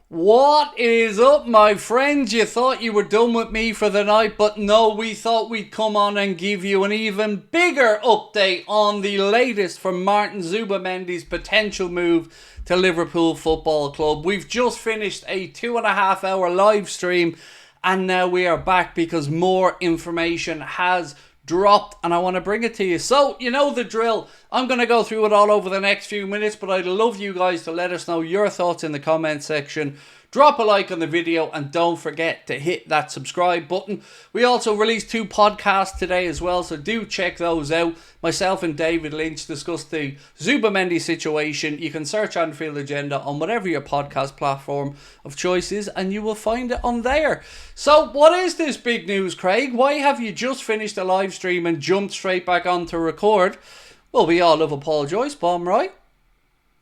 What is up, my friends? You thought you were done with me for the night, but no, we thought we'd come on and give you an even bigger update on the latest from Martín Zubimendi's potential move to Liverpool Football Club. We've just finished a 2.5 hour live stream, and now we are back because more information has dropped and I want to bring it to you. So, you know the drill. I'm going to go through it all over the next few minutes, but I'd love you guys to let us know your thoughts in the comment section. Drop a like on the video and don't forget to hit that subscribe button. We also released 2 podcasts today as well, so do check those out. Myself and David Lynch discussed the Zubimendi situation. You can search Anfield Agenda on whatever your podcast platform of choice is and you will find it on there. So what is this big news, Craig? Why have you just finished a live stream and jumped straight back on to record? Well, we all love a Paul Joyce bomb, right?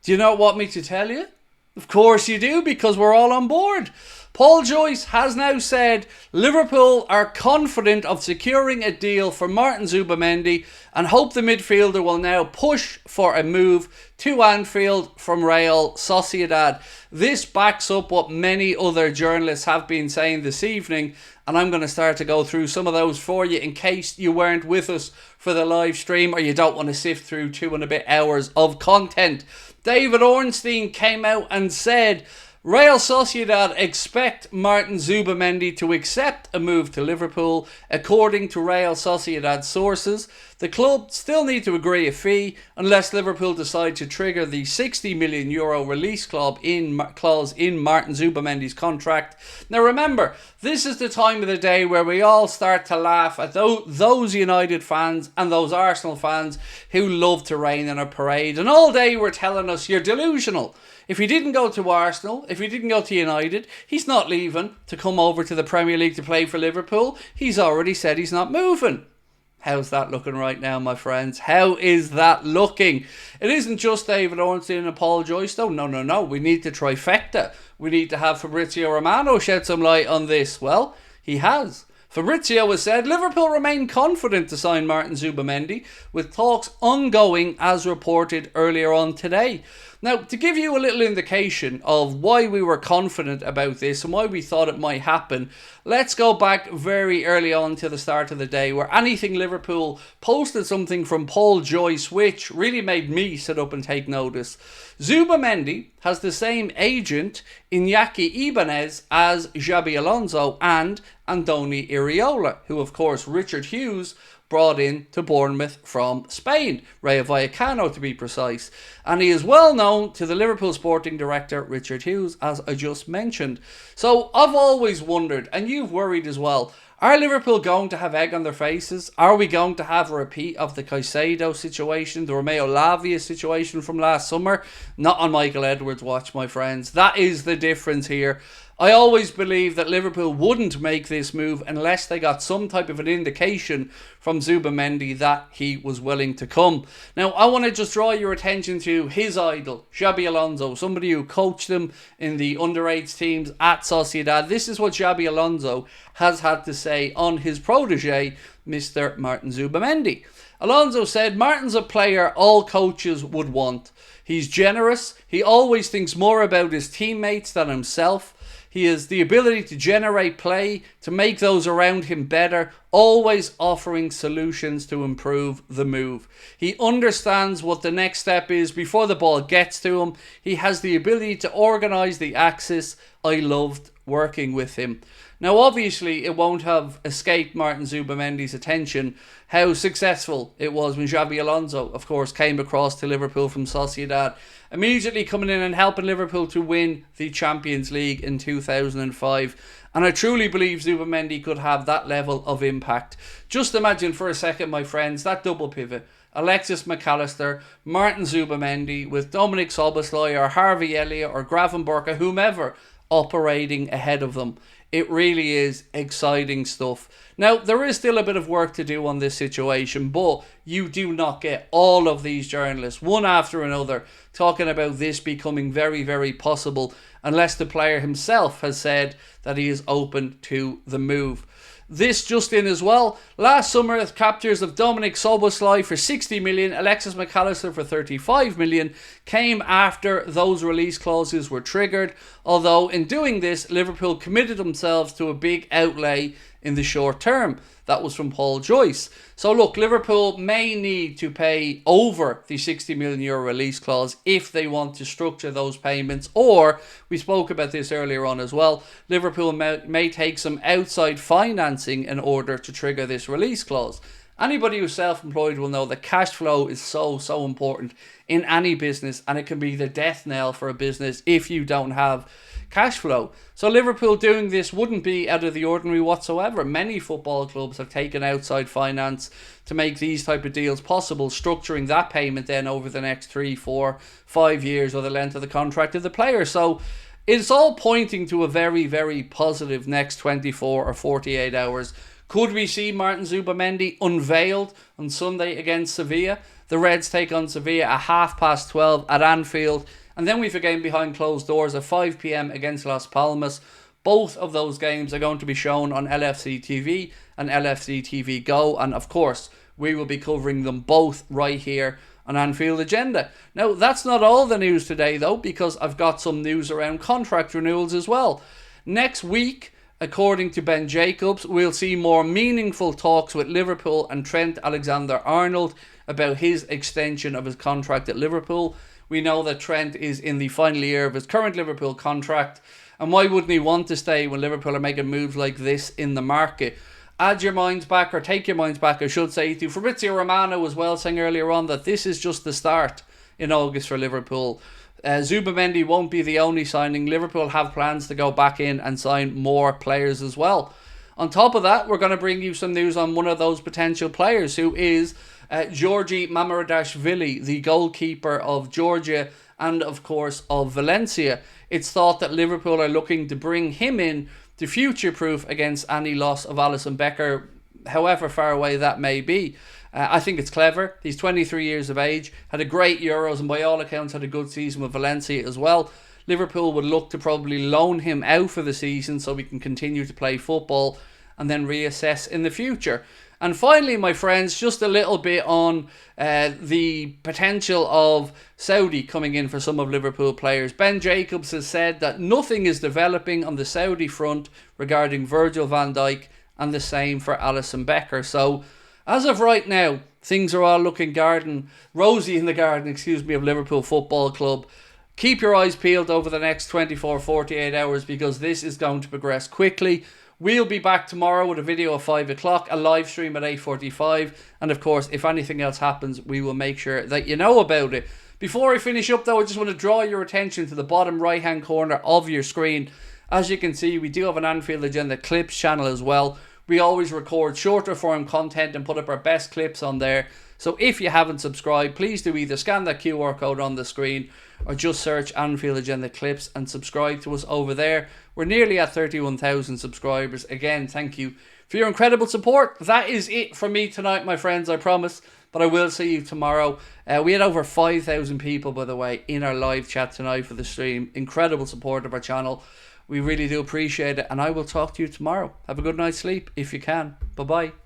Do you not want me to tell you? Of course you do, because we're all on board. Paul Joyce has now said Liverpool are confident of securing a deal for Martín Zubimendi and hope the midfielder will now push for a move to Anfield from Real Sociedad. This backs up what many other journalists have been saying this evening, and I'm going to start to go through some of those for you in case you weren't with us for the live stream or you don't want to sift through 2 and a bit hours of content. David Ornstein came out and said Real Sociedad expect Martín Zubimendi to accept a move to Liverpool. According to Real Sociedad sources, the club still need to agree a fee unless Liverpool decide to trigger the €60 million release clause in Martín Zubimendi's contract. Now remember, this is the time of the day where we all start to laugh at those United fans and those Arsenal fans who love to rain on a parade, and all day we're telling us you're delusional. If he didn't go to Arsenal, if he didn't go to United, he's not leaving to come over to the Premier League to play for Liverpool. He's already said he's not moving. How's that looking right now, my friends? How is that looking? It isn't just David Ornstein and Paul Joyce, though. No. We need the trifecta. We need to have Fabrizio Romano shed some light on this. Well, he has. Fabrizio has said Liverpool remain confident to sign Martín Zubimendi, with talks ongoing as reported earlier on today. Now, to give you a little indication of why we were confident about this and why we thought it might happen, let's go back very early on to the start of the day where Anything Liverpool posted something from Paul Joyce which really made me sit up and take notice. Zubimendi has the same agent, Iñaki Ibanez, as Xabi Alonso and Andoni Iraola, who of course Richard Hughes brought in to Bournemouth from Spain, Rayo Vallecano to be precise. And he is well known to the Liverpool sporting director Richard Hughes, as I just mentioned. So I've always wondered, and you've worried as well, are Liverpool going to have egg on their faces? Are we going to have a repeat of the Caicedo situation, the Romeo Lavia situation from last summer? Not on Michael Edwards' watch, my friends. That is the difference here. I always believed that Liverpool wouldn't make this move unless they got some type of an indication from Zubimendi that he was willing to come. Now, I want to just draw your attention to his idol, Xabi Alonso, somebody who coached him in the underage teams at Sociedad. This is what Xabi Alonso has had to say on his protege, Mr. Martín Zubimendi. Alonso said, Martin's a player all coaches would want. He's generous. He always thinks more about his teammates than himself. He has the ability to generate play, to make those around him better, always offering solutions to improve the move. He understands what the next step is before the ball gets to him. He has the ability to organise the axis. I loved working with him. Now, obviously, it won't have escaped Martín Zubimendi's attention how successful it was when Xabi Alonso, of course, came across to Liverpool from Sociedad, immediately coming in and helping Liverpool to win the Champions League in 2005. And I truly believe Zubimendi could have that level of impact. Just imagine for a second, my friends, that double pivot. Alexis McAllister, Martín Zubimendi with Dominic Szoboszlai or Harvey Elliott or Gravenberch, whomever operating ahead of them. It really is exciting stuff. Now, there is still a bit of work to do on this situation, but you do not get all of these journalists, one after another, talking about this becoming very, very possible unless the player himself has said that he is open to the move. this just in as well. Last summer, the captures of Dominic Szoboszlai for 60 million, Alexis McAllister for 35 million came after those release clauses were triggered. Although in doing this, Liverpool committed themselves to a big outlay in the short term. That was from Paul Joyce. So look, Liverpool may need to pay over the €60 million release clause if they want to structure those payments, or, we spoke about this earlier on as well, Liverpool may take some outside financing in order to trigger this release clause. Anybody who's self-employed will know that cash flow is so important in any business, and it can be the death knell for a business if you don't have cash flow. So Liverpool doing this wouldn't be out of the ordinary whatsoever. Many football clubs have taken outside finance to make these type of deals possible, structuring that payment then over the next 3, 4, 5 years, or the length of the contract of the player. So it's all pointing to a very positive next 24 or 48 hours. Could we see Martín Zubimendi unveiled on Sunday against Sevilla? The Reds take on Sevilla at 12:30 at Anfield. And then we have a game behind closed doors at 5 p.m. against Las Palmas. Both of those games are going to be shown on LFC TV and LFC TV Go. And of course, we will be covering them both right here on Anfield Agenda. Now, that's not all the news today, though, because I've got some news around contract renewals as well. Next week, according to Ben Jacobs, we'll see more meaningful talks with Liverpool and Trent Alexander-Arnold about his extension of his contract at Liverpool. We know that Trent is in the final year of his current Liverpool contract, and why wouldn't he want to stay when Liverpool are making moves like this in the market? Add your minds back, or take your minds back, I should say, to Fabrizio Romano as well, saying earlier on that this is just the start in August for Liverpool. Zubimendi won't be the only signing. Liverpool have plans to go back in and sign more players as well. On top of that, we're going to bring you some news on one of those potential players, who is Georgi Mamuradashvili, the goalkeeper of Georgia and, of course, of Valencia. It's thought that Liverpool are looking to bring him in to future-proof against any loss of Alisson Becker, however far away that may be. I think it's clever. He's 23 years of age, had a great Euros, and by all accounts had a good season with Valencia as well. Liverpool would look to probably loan him out for the season so we can continue to play football and then reassess in the future. And finally, my friends, just a little bit on the potential of Saudi coming in for some of Liverpool players. Ben Jacobs has said that nothing is developing on the Saudi front regarding Virgil van Dijk, and the same for Alisson Becker. So, as of right now, things are all looking rosy in the garden, of Liverpool Football Club. Keep your eyes peeled over the next 24-48 hours, because this is going to progress quickly. We'll be back tomorrow with a video at 5 o'clock, a live stream at 8:45, and of course, if anything else happens, we will make sure that you know about it. Before I finish up though, I just want to draw your attention to the bottom right hand corner of your screen. As you can see, we do have an Anfield Agenda Clips channel as well. We always record shorter form content and put up our best clips on there. So if you haven't subscribed, please do either scan that QR code on the screen or just search Anfield Agenda Clips and subscribe to us over there. We're nearly at 31,000 subscribers. Again, thank you for your incredible support. That is it from me tonight, my friends, I promise. But I will see you tomorrow. We had over 5,000 people, by the way, in our live chat tonight for the stream. Incredible support of our channel. We really do appreciate it. And I will talk to you tomorrow. Have a good night's sleep if you can. Bye-bye.